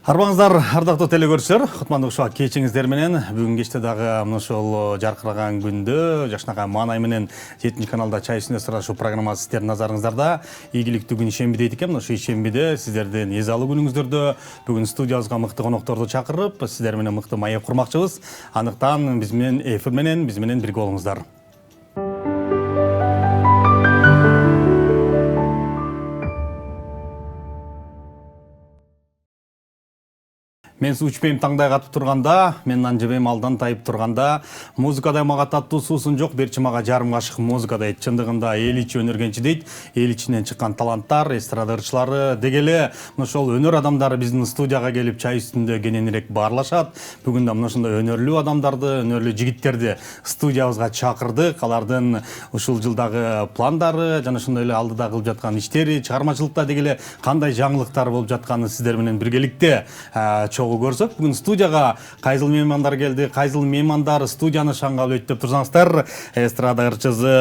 Арбаңыздар, ардактуу телекөрүүчүлөр, кутмандуу ушак кечиңиздер менен бүгүн кечте дагы мына ошол жаркыраган күндө жашнаган маанай менен 7 каналда чай үстүндө сурашуу программасы сиздердин назарыңыздарда. Ийгиликтүү күн ишемби дейт экен. Ошо ишембиде сиздердин эзалуу күнүңүздөрдө бүгүн студиябызга мыкты конокторду чакырып, сиздер менен мыкты маек курмакчыбыз. Андыктан биз менен бирге болуңуздар. Мен суу ичпейм таңдай катып турганда, мен нан жебейм алдан тайып турганда, музыкадай мага таттуу суусун жок, берчи мага жарым кашык музыка дейт. Чындыгында эл ичи өнөргенчи дейт. Эл ичинен чыккан таланттар, эстрада ырчылары, дегеле ошол өнөр адамдары биздин студияга келип чай үстүндө кененирээк баарлашат. Бүгүн да мына ошондой өнөрлүү адамдарды, өнөрлүү жигиттерди студиябызга чакырдык. Алардын ушул жылдагы пландары жана ошондой эле алдыда кылып жаткан иштери, чыгармачылыкта дегеле кандай жаңылыктар болуп жатканын сиздер менен биргеликте көрсөк. Бүгүн студияга кайсыл меймандар келди, кайсыл меймандар студияны шаңга алып деп турсаңыздар, эстрада ырчысы,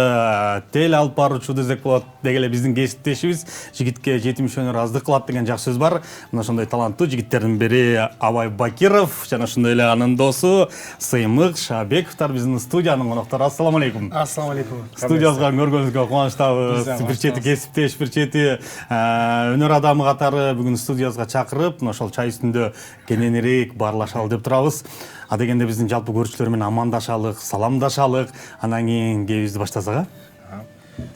тел алып баруучу десек болот, дегеле биздин кесиптешибиз, жигитке жетимиш өнөр аздык кылат деген жакшы сөз бар. Мына ошондой таланттуу жигиттердин бири Абай Бакиров жана ошондой эле анын досу Сыймык Шабековдор биздин студиянын коноктору. Ассаламу алейкум. Ассаламу алейкум. Студиябызга көргөнүзгө кубанычтабыз. Бир чети кесиптеш, бир чети өнөр адамы катары бүгүн студиябызга чакырып, мына ошол чай үстүндө кененирээк баарлашалы деп турабыз. А дегенде биздин жалпы көрүүчүлөр менен амандашалык, саламдашалык, анан кийин кебибизди баштасак.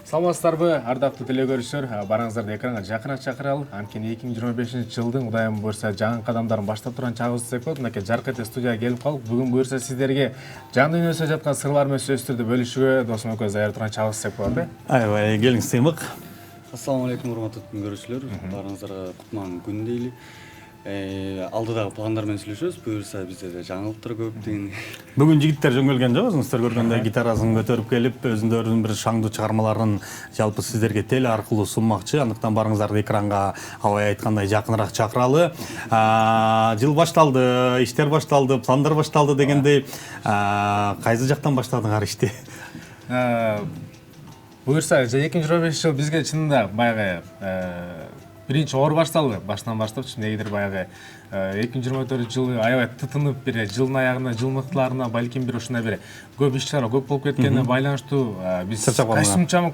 Саламатсыздарбы, ардактуу телекөрүүчүлөр, барыңыздарды экранга жакыныраак чакыралы. Анткени 2025-жылдын Кудайым буйрса жаңы кадамдарын баштап турган чагыбыз десек болот. Мынакей жаркы эте студияга келип калдык. Бүгүн буйрса сиздерге жан дүйнөсүндө жаткан сырлар менен сөздөрдү бөлүшүүгө досум экөөбүз даяр турган чагыбыз десек болот. Аябай келиңиз Сыймык. Ассаламу алейкум, урматтуу көрүүчүлөр. Барыңыздарга кутман күн дейли. Алдыдагы пландар менен сүйлөшөбүз. Буюрса бизде жаңылыктар көп деген. Бүгүн жигиттер жөнгөлгөн жок, сиздер көргөндөй гитарасын көтөрүп келип, өзүндөрүнүн бир шаңдуу чыгармаларын жалпы сиздерге тел аркылуу сунмакчы. Андыктан барыңыздарды экранга Абай айткандай жакыныраак чакыралы. Жыл башталды, иштер башталды, пландар башталды дегендей, кайсы жактан баштадыңар ишти? Буйрса 2025 жыл бизге чынында баягы биринчи оор башталды. Баштан баштап эмнегедир баягы 2024 жылы аябай тытынып, бир жылдын аягында, жыл мыктыларына балким бир ушундай бир көп иш-чара көп болуп кеткенине байланыштуу биз кайсымчан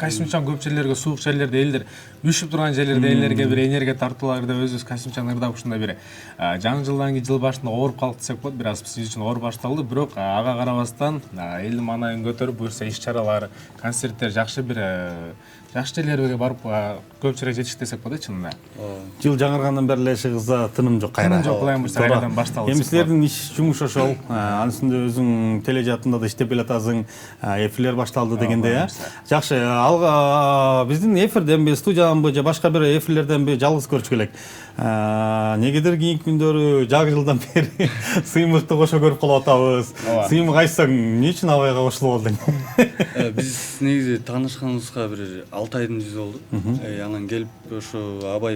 көп жерлерге, суук жерлерде элдер үшүп турган жерлерде элдерге бир энергия тартууларды өзүбүз кайсымчан ырдап ушундай бир жаңы жылдан кийин жыл башында ооруп калдык десек болот. Бир аз биз үчүн оор башталды, бирок ага карабастан элдин маанайын көтөрүп, буюрса иш-чаралар, концерттер жакшы бир жакшы жерлерге барып көпчүлүк жетиштик десек болот чынында. Жыл жаңыргандан бери эле ишигизде тыным жок кайра. Тыным жок, Кудайым буйрса кайрадан башталды. Эми силердин иш жумуш ошол. Анын үстүндө өзүң тележатында да иштеп келатасың, эфирлер башталды дегенде. Жакшы, биздин эфирденби, студиянанбы же башка бир эфирлерденби жалгыз көрчү келек. Негедир кийинки күндөрү жарым жылдан бери Сыймыкты кошо көрүп калып атабыз. Сыймык айтсаң, эмне үчүн Абайга кошулуп алдың? Биз негизи таанышканыбызга бир 6 айдын жүзү болду. Анан келип ошо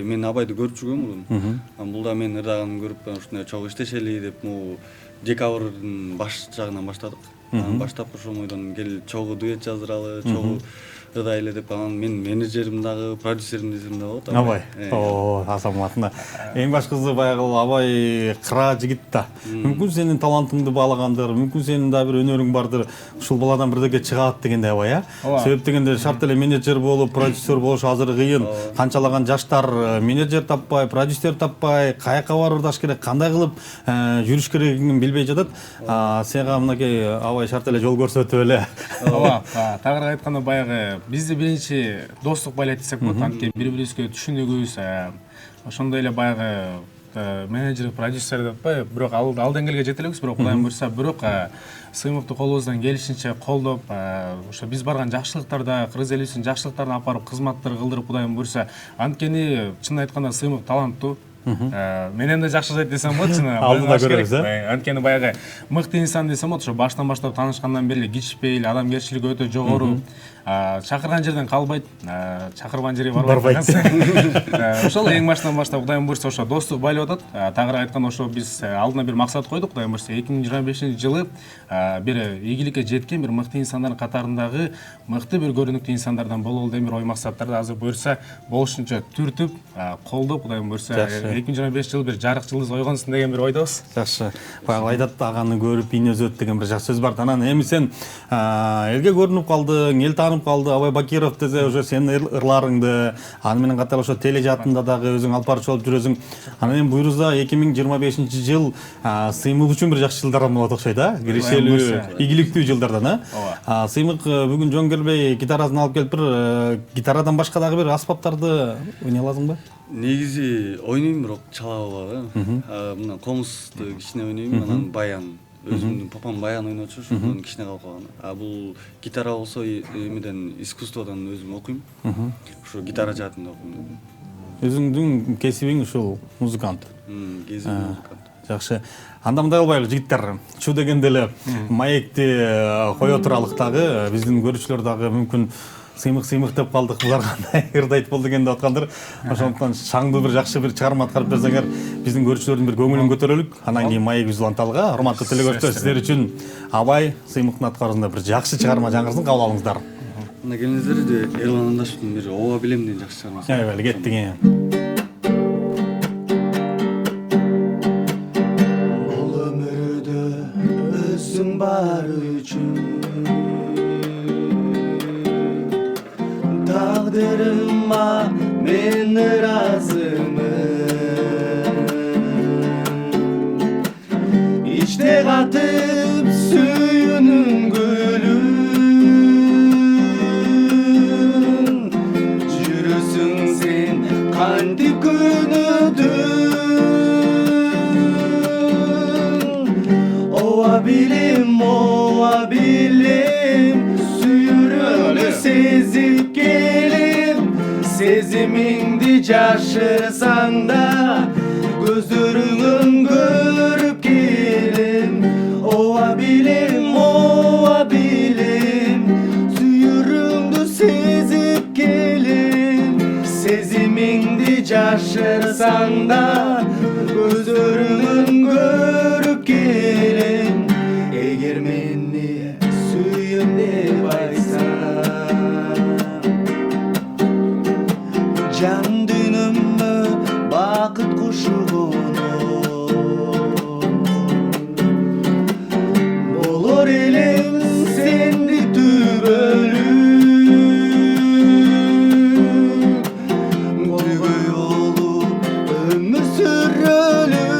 мен Абайды көрүп жүргөм мурун. Бул да мен ырдаганын көрүп, ушундай чогуу иштешели деп, декабрдын баш жагынан баштадык. Анан баштап ошол ойдон келип чогуу дуэт жаздыралы, чогуу ырдайлы деп, анан мен менеджерим дагы, продюсерим десем да болот. Абай. Асаматында. Эң башкысы баягы Абай кыра жигит да. Мүмкүн сенин талантыңды баалагандыр, мүмкүн сенин да бир өнөрүң бардыр. Ушул баладан бирдеке чыгат дегенде Абай, Себеп дегенде шарт эле менеджер болуп, продюсер болуш азыр кыйын. Канчалаган жаштар менеджер таппай, продюсер таппай, каяка барып ырдаш керек, кандай кылып жүрүш керегин билбей жатат. Сага мынакей Абай шарт эле жол көрсөтүп эле. Тагыраак айтканда баягы бизди биринчи достук байлайт десек болот. Анткени бири-бирибизге түшүнүгүбүз, ошондой эле баягы менеджер, продюсер деп атпайбы, бирок ал деңгээлге жете элекпиз, бирок Кудайым буйрса, бирок Сыймыкты колубуздан келишинче колдоп, ошо биз барган жакшылыктарда, кыргыз эли үчүн жакшылыктарды алып барып, кызматтар кылдырып, Кудайым буйрса, анткени чын айтканда Сыймык таланттуу. Менен да жакшы жайт десем болот, чын. Алдыда көрөбүз, Анткени баягы мыкты инсан десем болот, ошо баштан баштап таанышкандан бери кичпей эле, адамгерчилиги өтө жогору. Чакырган жерден калбайт, чакырбаган жерге барбайт. Ошол эң баштан баштап Кудайым буйрса ошо достук байлап атат. Тагыраак айтканда ошо биз алдына бир максат койдук. Кудайым буйрса 2025-жылы бир ийгиликке жеткен бир мыкты инсандардын катарындагы мыкты бир көрүнүктүү инсандардан бололу деген бир ой максаттарды азыр буйрса болушунча түртүп, колдоп, Кудайым буйрса 2025 бир жарык жылдыз койгонсуң деген бир ойдобуз. Жакшы. Баягы айтат аганы көрүп ин өзөт деген бир жакшы сөз бар. Анан эми сен элге көрүнүп калдың, эл таанып калды. Абай Бакиров десе уже сенин ырларыңды, аны менен катар ошо тележатында дагы өзүң алып барчу болуп жүрөсүң. Анан эми буйрузда 2025 жыл сыймык үчүн бир жакшы жылдардан болот окшойт, киришелүү, ийгиликтүү жылдардан, Сыймык бүгүн жөн келбей гитарасын алып келип гитарадан башка дагы бир аспаптарды ойнай аласыңбы? Негизи ойнойм, бирок чала албагы. Мына комузду кичине ойнойм, анан баян. Өзүмдүн папам баян ойночу, ошондон кичине калып калган. Бул гитара болсо эмеден искусстводон өзүм окуйм. Ошо гитара жаатында окуйм. Өзүңдүн кесибиң ушул музыкант. Кесибим музыкант. Жакшы. Анда мындай кылбайлы жигиттер. Чу дегенде эле маекти кое туралык дагы биздин көрүүчүлөр дагы мүмкүн сыймык деп калдык, булар кандай ырды айтып болду деген деп аткандыр. Ошондуктан шаңдуу бир жакшы бир чыгарма аткарып берсеңер, биздин көрүүчүлөрдүн бир көңүлүн көтөрөлүк. Анан кийин маегибизди уланталыга. Урматтуу телекөрүүчүлөр, сиздер үчүн Абай Сыймыктын аткаруусунда бир жакшы чыгарма жаңырсын, кабыл алыңыздар. Мына келиңиздер, Эрлан Андашевдин бир Ооба билем деген жакшы чыгармасы. Айбалы кеттиң. Бул өмүрдө өзүң бар үчүн тагдырыма мен ыраазымын. Ичте катып сүйүүнүн гүлүн жүрөсүң сен кантип күнүдүн. Ооба билем сүйүүрүңдү сезип келем. Сезимиңди жашырсаң да көздөрүңөн көрүп келем. Ооба билем сүйүүрүңдү сезип келем. Сезимиңди жашырсаң да көздөрүңөн көрүп келем. Эгер мени сүйөм деп айтсаң, жан дүйнөмө бакыт кушугону болор элем сенди түбөлүп. Көйгөй болуп өмүр сүрөлүп.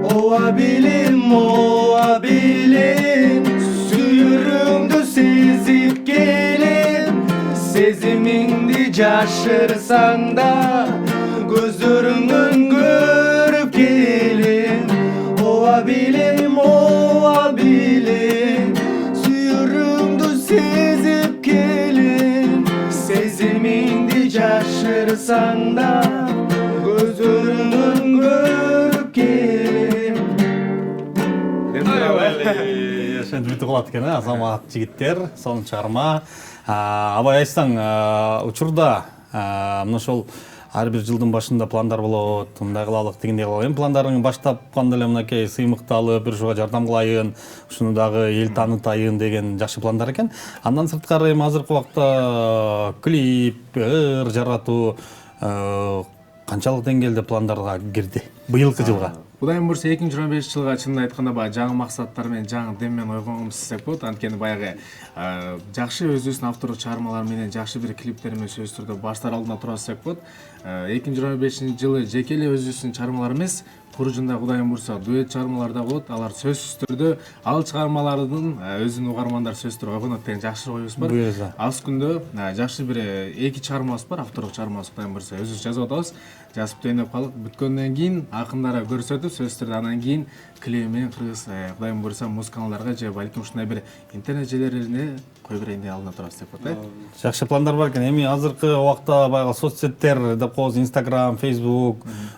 Ооба билем сүйүүрүңдү сезип келем. Сезимиңди жашырсаң да көздөрүңөн көрүп келем. Ооба билем сүйүүрүңдү сезип келем. Сезимиңди жашырсаң да көздөрүңөн көрүп келем. Ошентип бүтүп калат экен, азамат жигиттер, сонун чыгарма. Абай айтсаң, учурда мына ошол ар бир жылдын башында пландар болот, мындай кылалык, тигиндей кылалык. Эми пландарыңды баштап кандай эле мынакей сыймыкты алып, бир жолго жардам кылайын, ушуну дагы эл таанытайын деген жакшы пландар экен. Андан сырткары эми азыркы убакта клип, ыр жаратуу канчалык деңгээлде пландарга кирди быйылкы жылга? Кудайым буйрса 2025 жылга чынын айтканда баягы жаңы максаттар менен жаңы дем менен ойгонгумуз десек болот. Анткени баягы жакшы өзүбүздүн автордук чыгармалар менен жакшы бир клиптер менен сөзсүз түрдө баштар алдында турат десек болот. 2025 жылы жеке эле өзүбүздүн чыгармалар эмес, куружунда Кудайым буйрса дуэт чыгармалар да болот. Алар сөзсүз түрдө ал чыгармалардын өзүнүн угармандар сөзсүз түрдө ойгонот деген жакшы оюбуз бар. Аз күндө жакшы бир 2 чыгармабыз бар, автордук чыгармабыз Кудайым буйрса өзүбүз жазып атабыз. Жазып дайындап калдык. Бүткөндөн кийин акындары көрсөтүп, сөзсүз түрдө анан кийин клип менен кыргыз Кудайым буйрса музыкаларга же балким ушундай бир интернет желелерине кой берейин деп алдына турабыз деп атат. Жакшы пландар бар экен. Эми азыркы убакта баягы соцсеттер деп коебуз, Instagram, Facebook,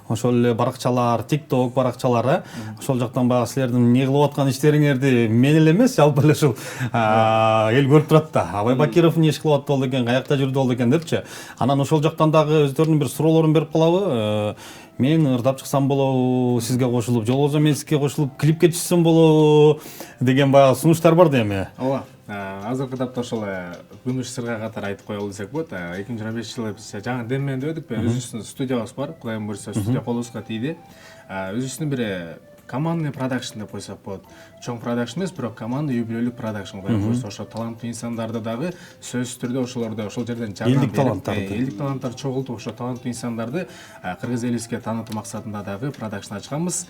ошол эле баракчалар, TikTok тикток баракчалары ошол жактан баягы силердин эмне кылып аткан иштериңерди мен эле эмес жалпы эле ушул эл көрүп турат да. Абай Бакиров эмне иш кылып атты болду экен, каякта жүрдү болду экен депчи. Анан ошол жактан дагы өздөрүнүн бир суроолорун берип калабы. Мен ырдап чыксам болобу, сизге кошулуп, жолбосо мен сизге кошулуп клипке түшсөм болобу деген баягы сунуштар бар да эми. Ооба. Азыркы тапта ошол күмүш сырга катары айтып коелу десек болот. 2025-жылы биз жаңы дем менен өтүп, өзүбүздүн студиябыз бар. Кудайым буйрса студия колубузга тийди. Өзүбүздүн бир командный продакшн деп койсок болот. Чоң продакшн эмес, бирок командный юбилейлик продакшн. Кудайым буйрса ошо таланттуу инсандарды дагы сөзсүз түрдө ошол жерден жардам берип, элдик таланттар чогултуп, ошо таланттуу инсандарды кыргыз элибизге таанытуу максатында дагы продакшн ачканбыз.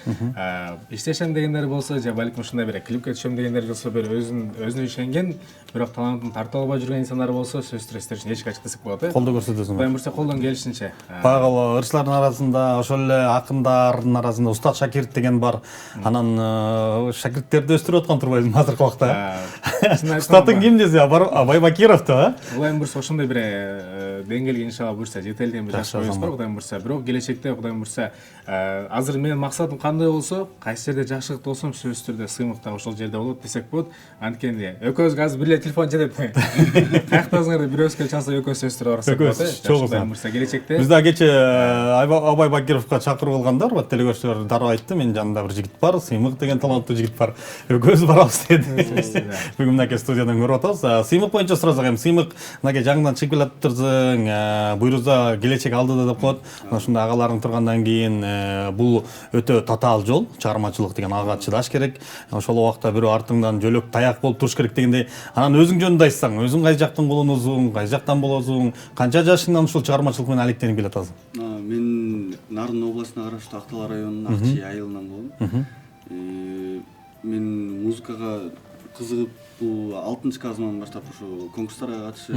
Иштешем дегендер болсо, же балким ушундай бир клипке түшөм дегендер болсо, бир өзүнө ишенген, бирок талантын тарта албай жүргөн инсандар болсо, сөзсүз түрдө сиздер үчүн эчик ачык десек болот. Колдоо көрсөтөсүң. Кудайым буйрса колдон келишинче. Баягы ырчылардын арасында, ошол эле акындардын арасында устат шакирт деген бар. Анан шакирттерди өстүрүп аткан турбайсыңбы азыркы убакта? Устатың ким десе, Абай Бакиров да? Кудайым буйрса ошондой бир деңгээлге иншалла буйрса жете элген бир жаш боюбуз бар. Кудайым буйрса, бирок келечекте Кудайым буйрса азыр менин максатым кандай болсо, кайсы жерде жакшылыкта болсом, сөзсүз түрдө сыймыкта ошол жерде болот десек болот. Анткени экөөбүзгө азыр бир эле телефон жетет. Каяктасыңар деп бирөөбүзгө чалса экөөбүз сөзсүз түрдө барсак болот. Кудайым буйрса келечекте. Биз да кече Абай Бакировго чакырып алгандар, телекөрчүлөр дароо айтты, менин жанымда бир жигит бар, Сыймык деген таланттуу жигит бар. Экөөбүз барабыз деди. Бүгүн мынакей студиядан көрүп атабыз. Сыймык боюнча сурасак эми, Сыймык мынакей жаңыдан чыгып келатырсың, буйруза келечек алдыда деп коет. Ушундай агаларың тургандан кийин бул өтө татаал жол, чыгармачылык деген ага чыдаш керек. Ошол убакта бирөө артыңдан жөлөк таяк болуп туруш керек дегендей. Анан өзүң жөнүндө айтсаң, өзүң кайсы жактын колунусуң, кайсы жактан болосуң, канча жашыңдан ушул чыгармачылык менен алектенип келатасың? Мен Нарын областына караштуу Актала районунун Акчи айылынан болом. Мен музыкага кызыгып, бул 6-классыман баштап ушу конкурстарга катышып,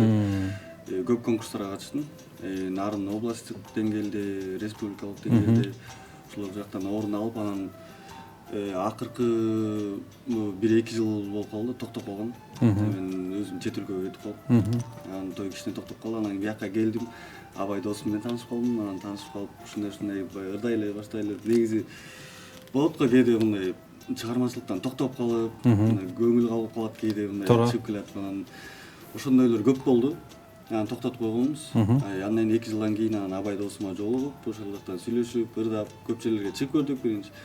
көп конкурстарга катыштым. Нарын областтык деңгээлде, республикалык деңгээлде ошол жактан орун алып, анан акыркы 1-2 жыл болуп калды, токтоп калгам. Мен өзүм чет өлкөгө кетип калып, анан той кичине токтоп калды. Анан бияка келдим, Абай досум менен таанышып калдым. Анан таанышып калып, ушундай ырдай эле баштайлы. Негизи болот го кээде мындай чыгармачылыктан токтоп калып, көңүл калып калат кээде мындай чыгып келатып, анан ошондойлор көп болду. Анан токтотуп койгонбуз. Андан 2 жылдан кийин анан Абай досума жолугуп, ошол жактан сүйлөшүп, ырдап, көп жерлерге чыгып көрдүк биринчи.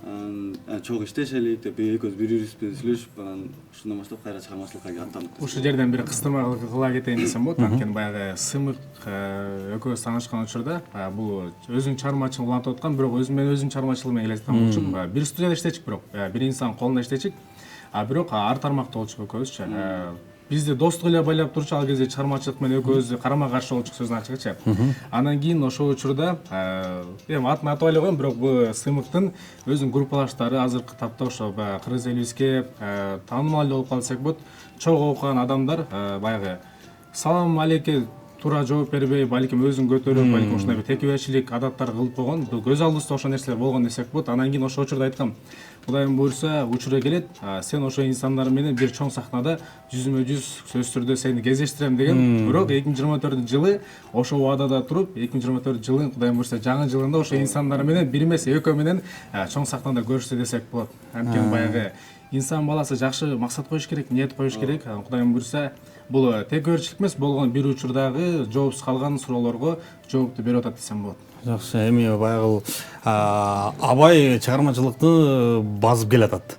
Анан чогуу иштешелик деп экөөбүз бири-бирибиз менен сүйлөшүп, анан ушундан баштап кайра чыгармачылыкка аттандык. Ушул жерден бир кыстырма кыла кетейин десем болот. Анткени баягы Сыймык экөөбүз таанышкан учурда бул өзүнүн чыгармачылыгын улантып аткан, бирок мен өзүмдүн чыгармачылыгым менен элестетем болчумун. Бир студияда иштечик, бирок бир инсан колунда иштечик. Бирок ар тармакта болчук экөөбүзчү. Бизди достук эле байлап турчу, ал кезде чыгармачылык менен экөөбүз карама каршы болчук, сөзүн ачыгычы. Андан кийин ошол учурда эми атын атап эле коем, бирок бул Сыймыктын өзүнүн группалаштары азыркы тапта ошо кыргыз элибизге таанымал болуп калды десек болот. Чогуу окуган адамдар баягы салам алейке туура жооп бербей, балким өзүн көтөрүп, балким ушундай бир текеберчилик адаттар кылып койгон. Бул көз алдыбызда ошол нерселер болгон десек болот. Анан кийин ошол учурда айткам, Кудайым буйрса учуру келет, сен ошо инсандар менен бир чоң сахнада жүзмө-жүз сөзсүз түрдө сени кездештирем деген. Бирок 2024-жылы ошо убадада туруп, 2024-жылдын Кудайым буйрса жаңы жылында ошо инсандар менен бир эмес экөө менен чоң сахнада көрүшсө десек болот. Анткени баягы инсан баласы жакшы максат коюш керек, ниет коюш керек. Кудайым буйрса бул текеберчилик эмес, болгон бир учурдагы жоопсуз калган суроолорго жоопту берип атат десем болот. Жакшы, эми баягы Абай чыгармачылыкты базып келатат.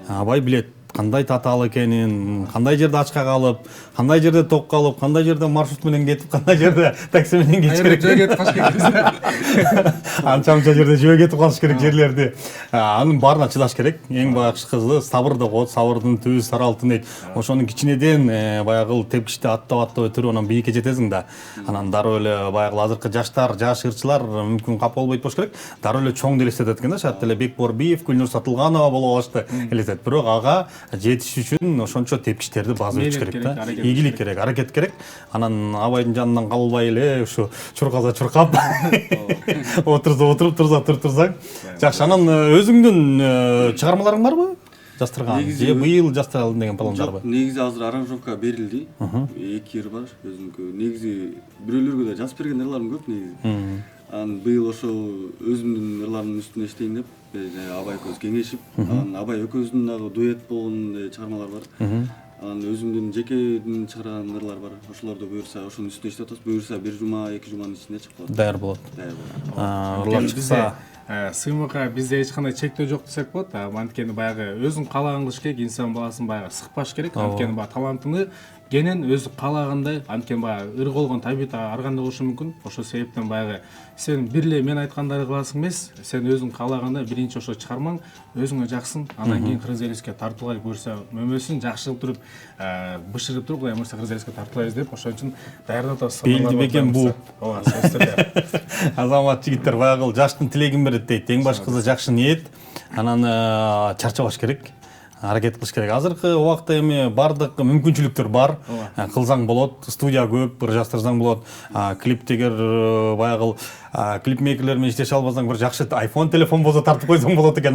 Абай билет кандай татаал экенин, кандай жерде ачка калып, кандай жерде ток калып, кандай жерде маршрут менен кетип, кандай жерде такси менен кетиш керек. Жөө кетип калыш керек. Анча-мунча жерде жөө кетип калыш керек жерлерди. Анын баарына чыдаш керек. Эң башкысы сабыр деп коет, сабырдын түбү сары алтын дейт. Ошонун кичинеден баягы тепкичте аттап анан бийикке жетесиң да. Анан дароо эле баягы азыркы жаштар, жаш ырчылар мүмкүн капа болбойт болуш керек. Дароо эле чоң элестетет экен да, шарт эле Бекборбиев, Гүлнур Сатылганова боло калышты элестет. Бирок ага жетиш үчүн ошончо тепкичтерди базып өтүш керек да. Ийгилик керек, аракет керек. Анан Абайдын жанынан калбай эле ушу чурказа чуркап отуруп турсаң. Жакшы, анан өзүңдүн чыгармаларың барбы? Жастырган. Же быйыл жастыра алдым деген пландарбы? Негизи азыр аранжировка берилди. 2 ыр бар өзүнүкү. Негизи бирөөлөргө да жазып берген ырларым көп негизи. Анан быйыл ошо өзүмдүн ырларымдын үстүнө иштейин деп Абай экөөбүз кеңешип, анан Абай экөөбүздүн дагы дуэт болгон чыгармалар бар. Анан өзүмдүн жекеден чыгарган ырлар бар. Ошолорду буюрса ошонун үстүнө иштеп атабыз. Буюрса 1 жума, 2 жуманын ичинде чыгып калат. даяр болот. Ырлар чыкса сыймыкка бизде эч кандай чектөө жок десек болот. Анткени баягы өзүң каалаган кылыш керек, инсан баласын баягы сыкпаш керек. Анткени баягы талантыны кенен өзү каалагандай, анткени баягы ыр болгон табият ар кандай болушу мүмкүн. Ошол себептен баягы сен бир эле мен айткандарды кыласың эмес, сен өзүң каалагандай биринчи ошо чыгармаң өзүңө жаксын, андан кийин кыргыз элибизге тартуулайбы буюрса мөмөсүн жакшы кылып туруп, бышырып туруп, кудай буюрса кыргыз элибизге тартуулайбыз деп ошон үчүн даярдап атабыз. Белди бекен бууп. Ооба, сөзсүз түрдө. Азамат жигиттер баягы жаштын тилегин берет дейт. Эң башкысы жакшы ниет, анан чарчабаш керек. Аракет кылыш керек. Азыркы убакта эми бардык мүмкүнчүлүктөр бар. Кылсаң болот, студия көп, ыржаштырсаң болот. Клиптегер баягы клипмейкерлер менен иштеше албасаң бир жакшы iPhone телефон болсо тартып койсоң болот экен,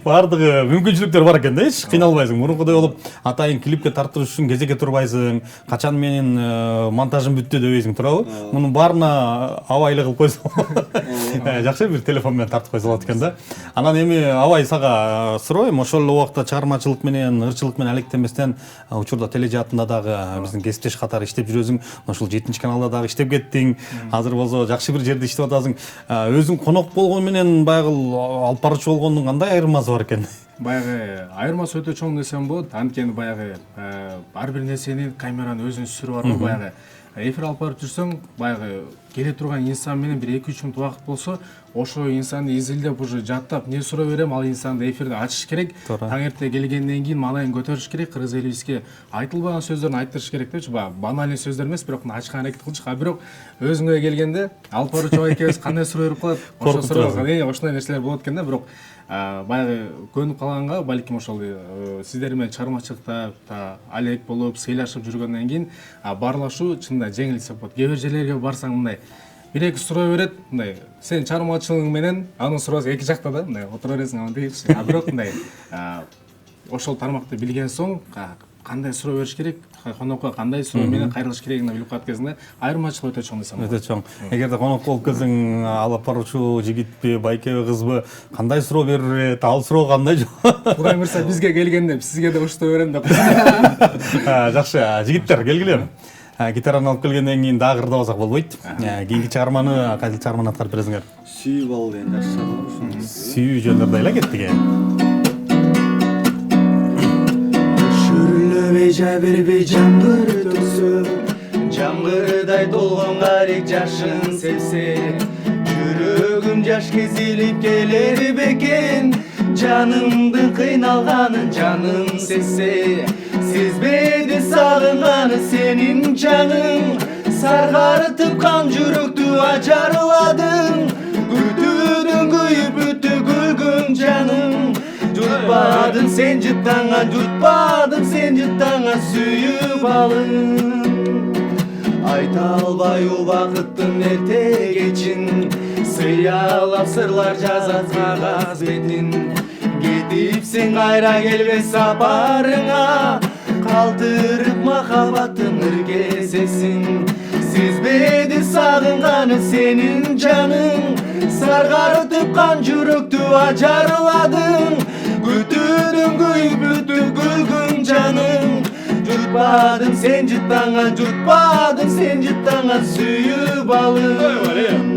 бардыгы мүмкүнчүлүктөр бар экен да, эч кыйналбайсың. Мурункудай болуп атайын клипке тартыш үчүн кезекке турбайсың. Качан менин монтажым бүттү дебейсиң, туурабы? Мунун баарына абайлы кылып койсоң жакшы бир телефон менен тартып койсо болот экен да. Анан эми Абай сага суройм, ошол убакта чыгармачылык менен, ырчылык менен алектенбестен учурда тележаатында дагы биздин кесиптеш катары иштеп жүрөсүң. Ошол 7-каналда дагы иштеп кеттиң. Азыр болсо жакшы бир жерде иштеп атасың. Өзүң конок болгон менен баягы алып баруучу болгондун кандай айырмасы бар экен? Баягы айырмасы өтө чоң десем болот. Анткени баягы ар бир нерсенин камеранын өзүнүн сүрү бар го. Баягы эфир алып барып жүрсөң, баягы келе турган инсан менен бир 2-3 мүнөт убакыт болсо, ошо инсанды изилдеп уже жаттап не сурай берем, ал инсанды эфирде ачыш керек. Таң эрте келгенден кийин малайын көтөрүш керек, кыргыз элибизге айтылбаган сөздөрүн айттырыш керек депчи. Банальный сөздөр эмес, бирок ачкан аракет кылчу. Бирок өзүңө келгенде алып баруучу экөөбүз кандай суроо берип калат, ошо суроо ошондой нерселер болот экен да. Бирок баягы көнүп калганга балким ошол сиздер менен чыгармачылыкта алек болуп, сыйлашып жүргөндөн кийин баарлашуу чынында жеңил десек болот. Кээ бир жерлерге барсаң мындай 1-2 суроо берет, мындай сен чыгармачылыгың менен анын суроосу эки жакта да, мындай отура бересиң, аны дейбиз. Бирок мындай ошол тармакты билген соң кандай суроо бериш керек, конокко кандай суроо менен кайрылыш керегин билип калат кезинде айырмачылык өтө чоң десем болот. Өтө чоң. Эгерде конок болуп келсең, алып баруучу жигитпи, байкеби, кызбы кандай суроо берет, ал суроо кандай жок? Кудай буюрса бизге келгенде сизге да ушундай берем деп. Жакшы, жигиттер келгиле. Гитараны алып келгенден кийин дагы ырдабасак болбойт. Кийинки чыгарманы, кайсы чыгарманы аткарып бересиңер? Сүйүп ал деген жакшы чыгарма. Сүйүү жөндөрлөй эле кеттик. Шүрлөбөй жабырбей жамгыр төксө, жамгырдай толгон карек жашын сепсе, жүрөгүм жаш кезилип келер бекен, жанымдын кыйналганын жаным сезсе, сезбеди сагынганы сенин жаның, саргартып кан жүрөктү ажарладың, күтүүдөн күйүп бүттү күлгүн жаным, жутпадым сен жыттанган, жутпадым сен жыттанган сүйүп алым. Айта албай убакыттын эрте кечин, сыялап сырлар жазат кагаз бетин, кетип сен кайра келбес сапарыңа, калтырып махаббаттын ыргезесин, сезбеди сагынганы сенин жаның, саргартып кан жүрөктү ажарладың, күтүүдөн күйүп бүттү күлгүн жаның, жутпадым сен жыттанган, жутпадым сен жыттанган сүйүп алым.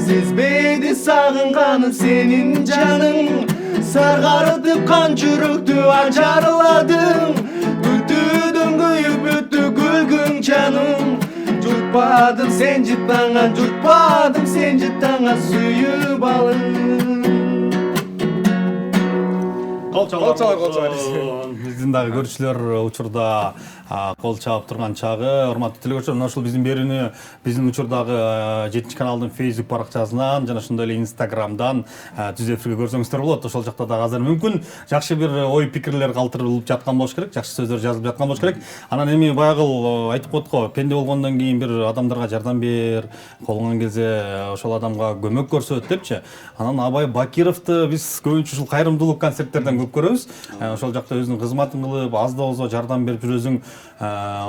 Сезбеди сагынганы сенин жаның, саргартып кан жүрөктү ажарладың, күтүүдөн күйүп бүттү күлгүн жаның, жутпадым сен жыттанган, жутпадым сен жыттанган сүйүп алым. Колчалар. Биздин дагы көрүүчүлөр учурда кол чаап турган чагы. Урматтуу телекөрүүчүлөр, мына ушул биздин берүүнү биздин учурдагы 7-каналдын Facebook баракчасынан жана ошондой эле Instagramдан түз эфирге көрсөңүздөр болот. Ошол жакта дагы азыр мүмкүн жакшы бир ой пикирлер калтырылып жаткан болуш керек, жакшы сөздөр жазылып жаткан болуш керек. Анан эми баягы айтып коет го, пенде болгондон кийин бир адамдарга жардам бер, колуңан келсе ошол адамга көмөк көрсөт депчи. Анан Абай Бакировду биз көбүнчө ушул кайрымдуулук концерттерден кылып көрөбүз. Ошол жакта өзүнүн кызматын кылып, аз да болсо жардам берип жүрөсүң.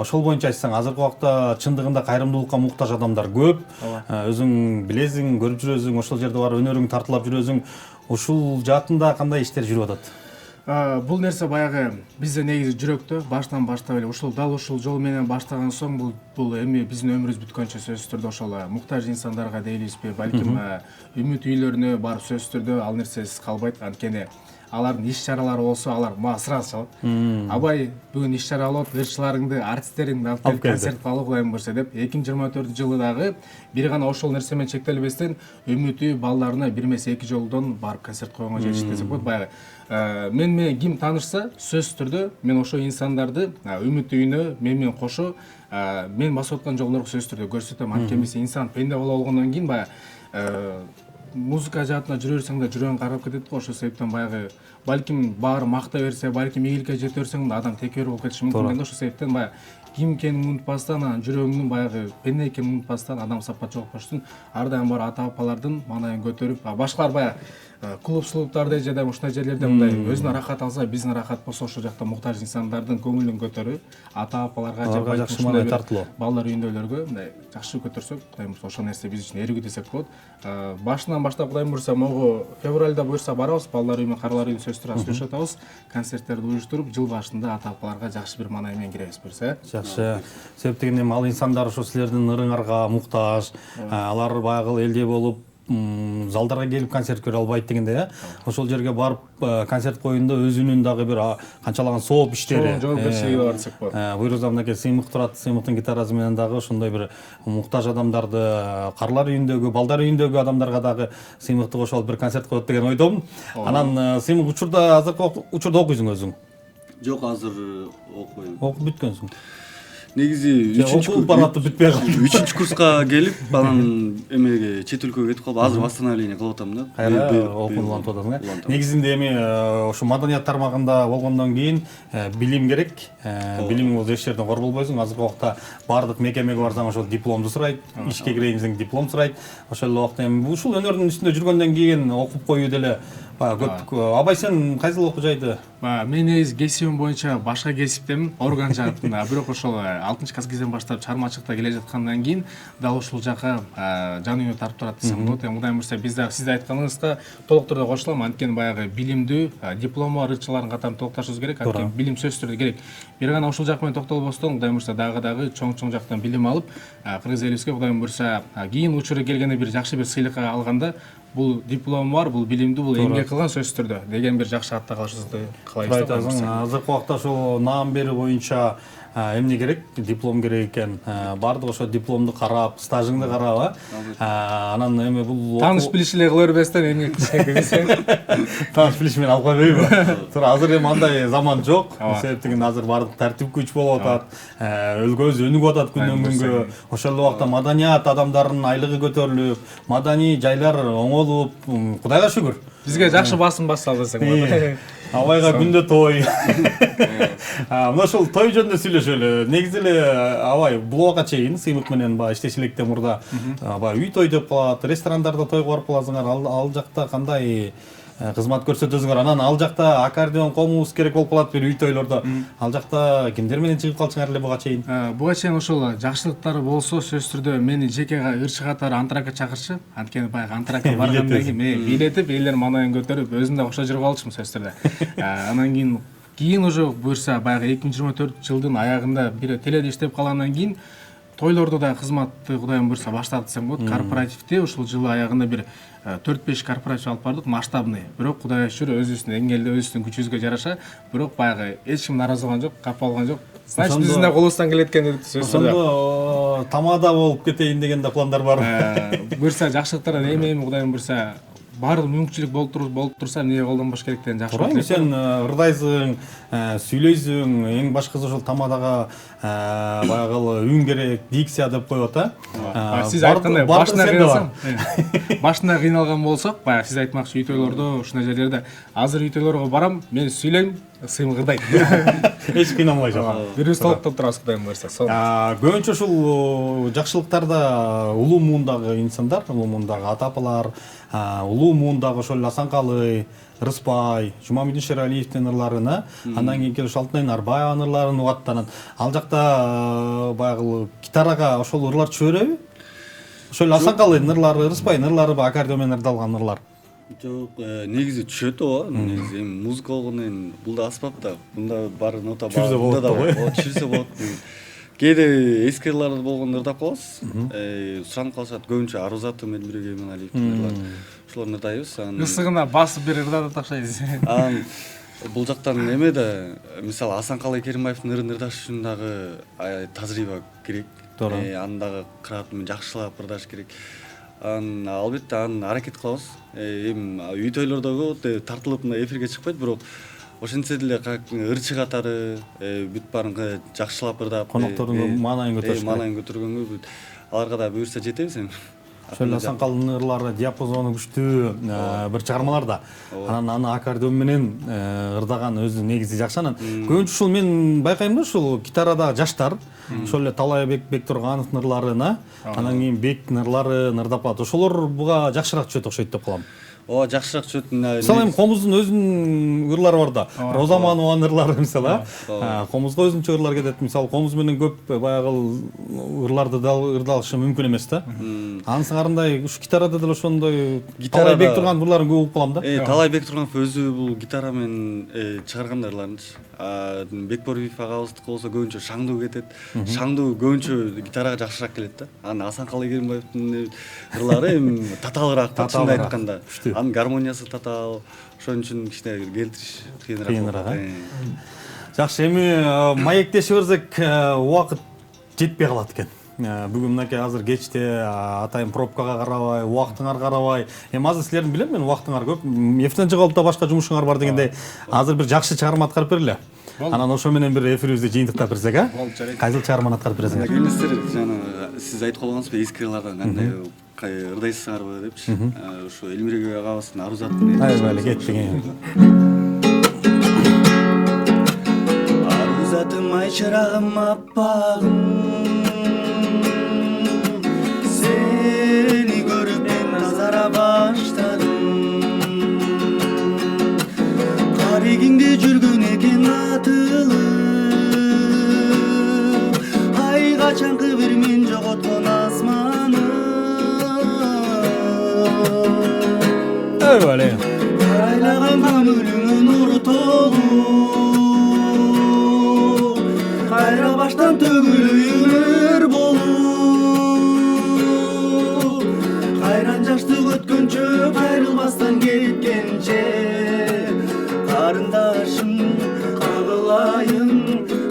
Ошол боюнча айтсаң, азыркы убакта чындыгында кайрымдуулукка муктаж адамдар көп. Өзүң билесиң, көрүп жүрөсүң, ошол жерде барып өнөрүң тартылап жүрөсүң. Ушул жаатында кандай иштер жүрүп атат? Бул нерсе баягы бизде негизи жүрөктө баштан баштап эле дал ушул жол менен баштаган соң бул эми биздин өмүрүбүз бүткөнчө сөзсүз түрдө ошол муктаж инсандарга дейбизби, балким үмүт үйлөрүнө барып сөзсүз түрдө ал нерсесиз калбайт. Анткени алардын иш чаралары болсо алар мага сразу чалат. Абай бүгүн иш чара болот, ырчыларыңды, артисттериңди алып келип концерт кылалы Кудайым буйрса деп 2024-жылы дагы бир гана ошол нерсе менен чектелбестен үмүтү балдарына бир эмес 2 жолдон барып концерт койгонго жетиштик десек болот. Баягы мен менен ким таанышса, сөзсүз түрдө мен ошол инсандарды үмүт үйүнө менен кошо мен басып аткан жолдорго сөзсүз түрдө көрсөтөм. Анткени биз инсан пенде боло болгондон кийин баягы музыка жаатына жүрө берсең да жүрөгүң карап кетет го. Ошол себептен баягы балким баары макта берсе, балким ийгиликке жете берсең да адам текебер болуп кетиши мүмкүн. Ошол себептен баягы ким экенин унутпастан, анан жүрөгүңдүн баягы пенде экенин унутпастан, адам сапат жолукпаштан ар дайым бар ата апалардын маанайын көтөрүп, башкалар баягы клуб-слубтарды же да ушундай жерлерде мындай өзүнө рахат алса, биздин рахат болсо ошол жакта муктаж инсандардын көңүлүн көтөрүп, ата апаларга же жакшы маанай тартылуу. Балдар үйүндөлөргө мындай жакшы көтөрсөк, Кудайым буйрса ошол нерсе биз үчүн эрүү десек болот. Башынан баштап Кудайым буйрса могу февралда буйрса барабыз, балдар үйү менен каралар үйүн сөзсүз түрдө сүйлөшөтөбүз, концерттерди уюштуруп, жыл башында ата апаларга жакшы бир маанай менен киребиз буйрса. Жакшы. Себеп дегенде ал инсандар ошо силердин ырыңарга муктаж, алар баягы элдей болуп залдарга келип концерт көрө албайт дегенде, ошол жерге барып концерт коюнда өзүнүн дагы бир канчалаган сооп иштери, жоопкерчилиги бар десек болот. Буйруза мынакей сыймык турат, сыймыктын гитарасы менен дагы ошондой бир муктаж адамдарды, карлар үйүндөгү, балдар үйүндөгү адамдарга дагы сыймыкты кошуп алып бир концерт коет деген ойдомун. Анан сыймык учурда, азыркы учурда окуйсуң өзүң? Жок, азыр окуйм. Окуп бүткөнсүң. Негизи окуп баратып бүтпөй калды. 3-курска келип, анан эмеге чет өлкөгө кетип калып, азыр восстановление кылып атам да. Кайра окууну улантып атасың. Негизинде эми ошо маданият тармагында болгондон кийин билим керек. Билимиң болсо эч жерден кор болбойсуң. Азыркы убакта баардык мекемеге барсаң ошол дипломду сурайт, ишке кирейин десең диплом сурайт. Ошол эле убакта эми ушул өнөрдүн үстүндө жүргөндөн кийин окуп коюу деле көп. Абай сен кайсыл окуу жайды? Мен негизи кесибим боюнча башка кесиптемин, орган жаатында. Бирок ошол 6-класстан баштап чармачылыкта келе жаткандан кийин дал ушул жака жан үйүнө тартып турат десем болот. Кудайым буйрса биз дагы сиз айтканыңызга толук түрдө кошулам. Анткени баягы билимдүү, диплому бар ырчылардын катарын толукташыбыз керек. Анткени билим сөзсүз түрдө керек. Бир гана ушул жак менен токтолбостон, Кудайым буйрса дагы чоң жактан билим алып, кыргыз элибизге Кудайым буйрса кийин учуру келгенде бир жакшы бир сыйлыкка алганда, бул диплом бар, бул билимдүү, бул эмгек кылган сөзсүз түрдө деген бир жакшы атта калышыбызды каалайбыз. Азыркы убакта ошол наам берүү боюнча эмне керек? Диплом керек экен. Бардык ошо дипломду карап, стажыңды карап, анан эми бул тааныш билиш эле кыла бербестен эмгек кылышкан. Тааныш билиш менен алып койбойбу? Туура азыр эми андай заман жок. Себептен азыр бардык тартип күч болуп атат. Өлкөбүз өнүгүп атат күндөн күнгө. Ошол эле убакта маданият адамдарынын айлыгы көтөрүлүп, маданий жайлар оңолуп, Кудайга шүгүр. Бизге жакшы басым басалы десең болот. Абайга күндө той. Мына ошол той жөнүндө сүйлөшөлү. Негизи эле Абай бул убакка чейин сыймык менен баягы иштеш электе мурда баягы үй той деп калат, ресторандарда тойго барып каласыңар. Ал жакта кандай кызмат көрсөтөсүңөр? Анан ал жакта аккордеон коомубуз керек болуп калат бир үй тойлордо. Ал жакта кимдер менен чыгып калчыңар эле буга чейин? Буга чейин ошол жакшылыктары болсо сөзсүз түрдө мени жеке ырчы катары антракка чакырчы. Анткени баягы антракка баргандан кийин бийлетип, элдер маанайын көтөрүп, өзүм да кошо жүрүп алчумун сөзсүз түрдө. Анан кийин уже буйрса баягы 2024-жылдын аягында бир теледе иштеп калгандан кийин тойлордо да кызматты Кудайым буйрса баштадык десем болот. Корпоративде ушул жылы аягында бир 4-5 корпоратив алып бардык, масштабный. Бирок Кудайга шүгүр өзүбүздүн эңгелде, өзүбүздүн күчүбүзгө жараша, бирок баягы эч ким нааразы болгон жок, капа болгон жок. Значит, биздин да колубуздан келет экен дедик сөзсүз. Ошондо тамада болуп кетейин деген да пландар бар. Буйрса жакшылыктардан эми Кудайым буйрса баардык мүмкүнчүлүк болуп турса эмнеге колдонбош керек деген жакшы. Туура, сен ырдайсың, сүйлөйсүң, эң башкысы ошол тамадага баягы үн керек, дикция деп коет Сиз айткандай башында кыйналган болсок, баягы сиз айтмакчы үй тойлордо, ушундай жерлерде азыр үй тойлорго барам, мен сүйлөйм, сыймык ырдайт. Эч кыйналбайсың. Бирибиз толуктоп турабыз Кудайым буйрса. Көбүнчө ушул жакшылыктарда улуу муундагы инсандар, улуу муундагы ата апалар, улуу муундагы ошол эле Асанкалы, Рыспай, Жумамидин Шералиевдин ырларына, андан кийин келип Алтынай Нарбаеванын ырларын угаттанат. Ал жакта баягы гитарага ошол ырлар түшө береби? Ошол эле Асанкалынын ырлары, Рыспайдын ырлары, аккордеон менен ырдалган ырлар. Жок, негизи түшөт ооба. Негизи эми музыка болгондон кийин бул да аспап да. Бунда бар нота бар. Түшүрсө болот да, Ооба, түшүрсө болот. Кээде эски ырлар болгондо ырдап калабыз. Суранып калышат көбүнчө Арузаты Элмирбек Эманалиевдин ырлары. Ошолорду ырдайбыз. Ысыгына басып бир ырдатат окшойт. Бул жактан эме да, мисалы Асанкалы Керимбаевдин ырын ырдаш үчүн дагы тажрыйба керек. Аны дагы кыраатын жакшылап ырдаш керек. Албетте аны аракет кылабыз. Эми үй тойлордогу тартылып мына эфирге чыкпайт, бирок ошентсе деле ырчы катары бүт баарын жакшылап ырдап, Коноктордун маанайын көтөрүш. Маанайын көтөргөнгө аларга да буюрса жетебиз эми. Ошол эле Асанкалынын ырлары диапазону күчтүү бир чыгармалар да. Анан аны аккордеон менен ырдаган өзү негизи жакшы. Анан көбүнчө ушул мен байкайм да, ушул гитарадагы жаштар ошол эле Талайбек Бектургановдун ырларына, анан кийин Бектин ырларын ырдап калат. Ошолор буга жакшыраак түшөт окшойт деп калам. Ооба, жакшыраак түшөт. Мисалы эми Комуздун өзүнүн ырлары бар да. Роза Манованын ырлары мисалы, Комузга өзүнчө ырлар кетет. Мисалы Комуз менен көп баягы ырларды ырдалышы мүмкүн эмес да. Анын сыңарындай ушу гитарада деле ошондой Талайбек Турганов ырларын көп угуп калам да. Талайбек Турганов өзү бул гитара менен чыгарган ырларынчы. Бекборбиев агабыздыкы болсо көбүнчө шаңдуу кетет. Шаңдуу көбүнчө гитарага жакшыраак келет да. Анан Асанкалы Керимбаевдин ырлары эми татаалыраак, чынын айтканда. Анын гармониясы татаал, ошон үчүн кичине келтириш кыйыныраак. Жакшы, эми маектеше берсек убакыт жетпей калат экен. Бүгүн мынакей азыр кечте атайын пробкага карабай, убактыңар карабай. Эми азыр силердин билем мен убактыңар көп. Эфирден чыгып да башка жумушуңар бар дегендей. Азыр бир жакшы чыгарма аткарып бергиле. Анан ошо менен бир эфирибизди жыйынтыктап берсек, а? Кайсыл чыгарманы аткарып бересиңер? Келиңиздер, жана сиз айтып койгонсузбу эски ырлардан кандай ырдайсыңарбы депчи. Ошо Элмирбек агабыздын Арузатын. Айбалы кеттик. Арузатым ай чырагым аппагым, сени көрүп мен тазара баштадым. Карегиңде жүргөн экен атылып, ай качанкы бир мен жоготкон асманы. Айбалы. Карайлаган көңүлүңө нур толуу, кайра баштан төгүлөйүнөр болуп, кайран жаштык өткөнчө кайрылбастан кеткенче, карындашым кагылайын,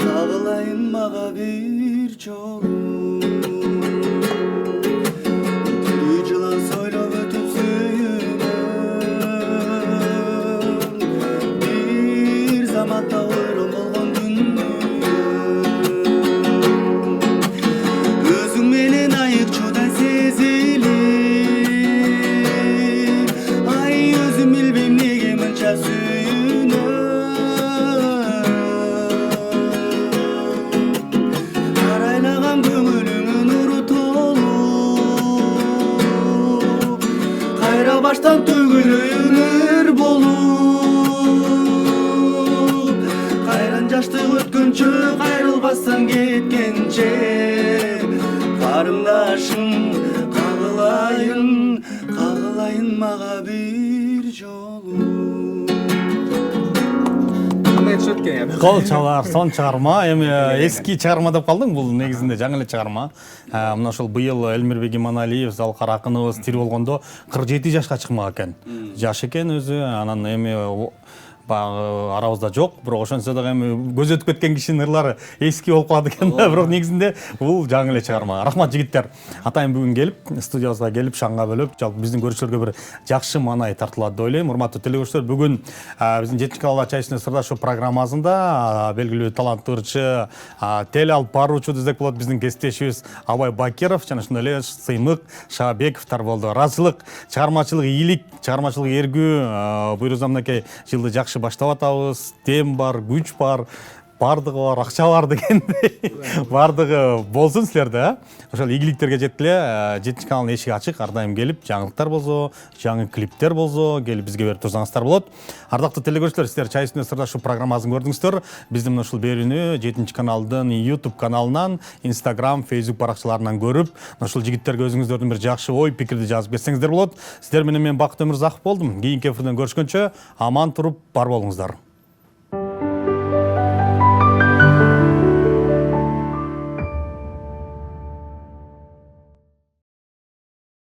кагылайын мага бир жолу. Тилүү жылан сойлоп өтүп сүйүнөм, бир заматта ойрон болгон дүнү. Өзүң менен айыкчуда сезилип, ай өзүм билбейм неге мынча сүйүнөм. Карайлаган көңүлүңө нур толуп, кайра баштан төгүлөйүнөр болуп, кайран жаштык өткөнчө кайрылбастан кеткенче, карындашым кагылайын, кагылайын мага бир жолу. Кол чалар, сон чыгарма. Эми эски чыгарма деп калдың, бул негизинде жаңы эле чыгарма. Мына ошол быйыл Элмирбек Иманалиев, залкар акыныбыз тирүү болгондо 47 жашка чыкмак экен. Жаш экен өзү, анан эми баягы арабызда жок, бирок ошентсе дагы эми көз өтүп кеткен кишинин ырлары эски болуп калат экен да, бирок негизинде бул жаңы эле чыгарма. Рахмат жигиттер. Атайын бүгүн келип, студиябызга келип, шаңга бөлүп, жалпы биздин көрүүчүлөргө бир жакшы маанай тартылат деп ойлойм. Урматтуу телегөрүүчүлөр, бүгүн биздин 7-калала чай ичинде сырдашу программасында белгилүү таланттуу ырчы, тел алып баруучу десек болот, биздин кесиптешибиз Абай Бакиров жана ошондой эле Сыймык Шабековдор болду. Ыраазычылык, чыгармачылык ийгилик, чыгармачылык эргүү буйруза мынакей жылды жакшы баштап атабыз. Тем бар, күч бар. бардығы бар, ақша бар дегендей бардығы болсын сілерде. Ошол ийгиликтерге жеткиле 7 каналдын эшиги ачык, ар дайым келип, жаңылыктар болсо, жаңы клиптер болсо, келип бизге берип турсаңыздар болот. Ардактуу телекөрүүчүлөр, сиздер чай үстүндө сырдашу программасын көрдүңүздөр. Биздин ушул берүүнү 7 каналдын YouTube каналынан, Instagram, Facebook баракчаларынан көрүп, ушул жигиттерге өзүңүздөрдүн бир жакшы ой, пикирди жазып берсеңиздер болот. Сиздер менен мен Бакыт Өмүрзаков болдум. Кийинки эфирден көрүшкөнчө аман туруп бар болуңуздар.